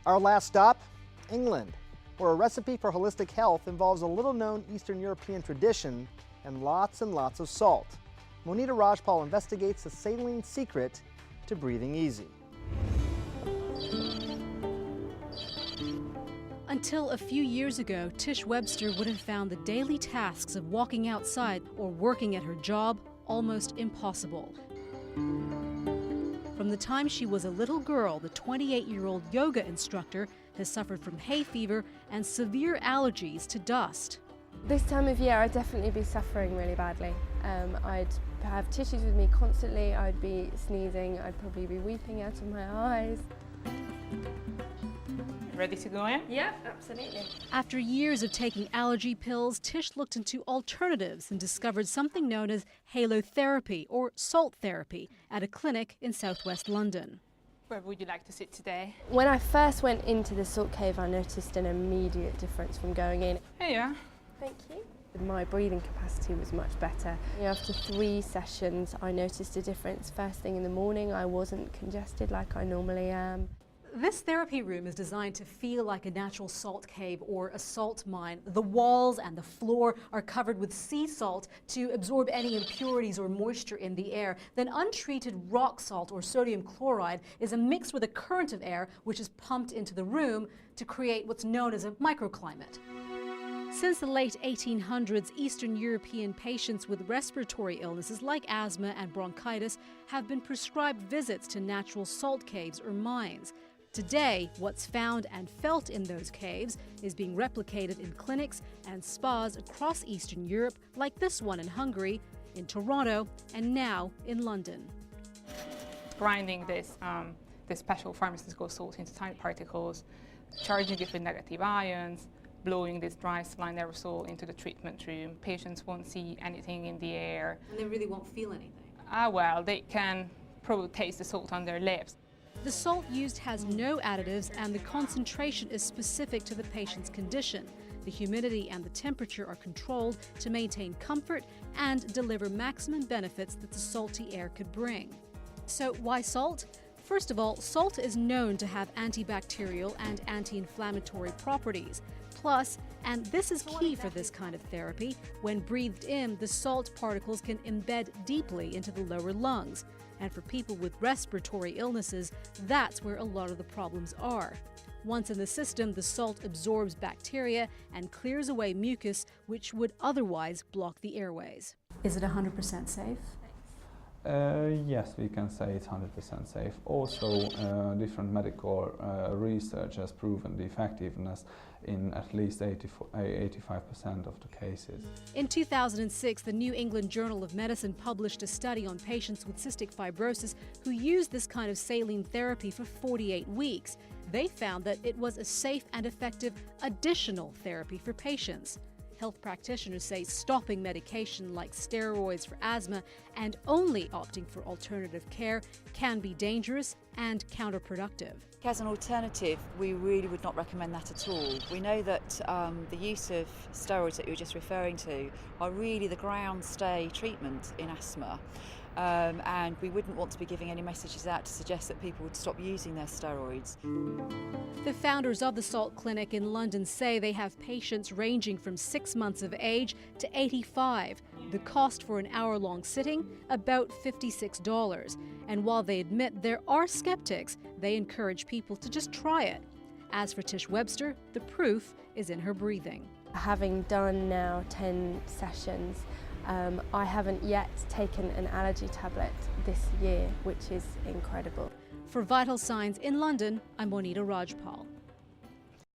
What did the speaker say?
Our last stop, England, where a recipe for holistic health involves a little-known Eastern European tradition and lots of salt. Monita Rajpal investigates the saline secret to breathing easy. Until a few years ago, Tish Webster would have found the daily tasks of walking outside or working at her job almost impossible. From the time she was a little girl, the 28-year-old yoga instructor has suffered from hay fever and severe allergies to dust. This time of year I'd definitely be suffering really badly. I'd have tissues with me constantly, I'd be sneezing, I'd probably be weeping out of my eyes. Ready to go in? Yeah, absolutely. After years of taking allergy pills, Tish looked into alternatives and discovered something known as halotherapy or salt therapy at a clinic in southwest London. Where would you like to sit today? When I first went into the salt cave, I noticed an immediate difference from going in. Here you are. Thank you. My breathing capacity was much better. After 3 sessions, I noticed a difference. First thing in the morning, I wasn't congested like I normally am. This therapy room is designed to feel like a natural salt cave or a salt mine. The walls and the floor are covered with sea salt to absorb any impurities or moisture in the air. Then untreated rock salt or sodium chloride is mixed with a current of air which is pumped into the room to create what's known as a microclimate. Since the late 1800s, Eastern European patients with respiratory illnesses like asthma and bronchitis have been prescribed visits to natural salt caves or mines. Today, what's found and felt in those caves is being replicated in clinics and spas across Eastern Europe, like this one in Hungary, in Toronto, and now in London. Grinding this special pharmaceutical salt into tiny particles, charging it with negative ions, blowing this dry saline aerosol into the treatment room. Patients won't see anything in the air. And they really won't feel anything. Well, they can probably taste the salt on their lips. The salt used has no additives and the concentration is specific to the patient's condition. The humidity and the temperature are controlled to maintain comfort and deliver maximum benefits that the salty air could bring. So why salt? First of all, salt is known to have antibacterial and anti-inflammatory properties. Plus, and this is key for this kind of therapy, when breathed in, the salt particles can embed deeply into the lower lungs. And for people with respiratory illnesses, that's where a lot of the problems are. Once in the system, the salt absorbs bacteria and clears away mucus, which would otherwise block the airways. Is it 100% safe? Yes, we can say it's 100% safe. Also, different medical research has proven the effectiveness in at least 85% of the cases. In 2006, the New England Journal of Medicine published a study on patients with cystic fibrosis who used this kind of saline therapy for 48 weeks. They found that it was a safe and effective additional therapy for patients. Health practitioners say stopping medication like steroids for asthma and only opting for alternative care can be dangerous and counterproductive. As an alternative, we really would not recommend that at all. We know that the use of steroids that you were just referring to are really the ground stay treatment in asthma. And we wouldn't want to be giving any messages out to suggest that people would stop using their steroids. The founders of the Salt Clinic in London say they have patients ranging from 6 months of age to 85. The cost for an hour-long sitting, about $56. And while they admit there are skeptics, they encourage people to just try it. As for Tish Webster, the proof is in her breathing. Having done now 10 sessions, I haven't yet taken an allergy tablet this year, which is incredible. For Vital Signs in London, I'm Monita Rajpal.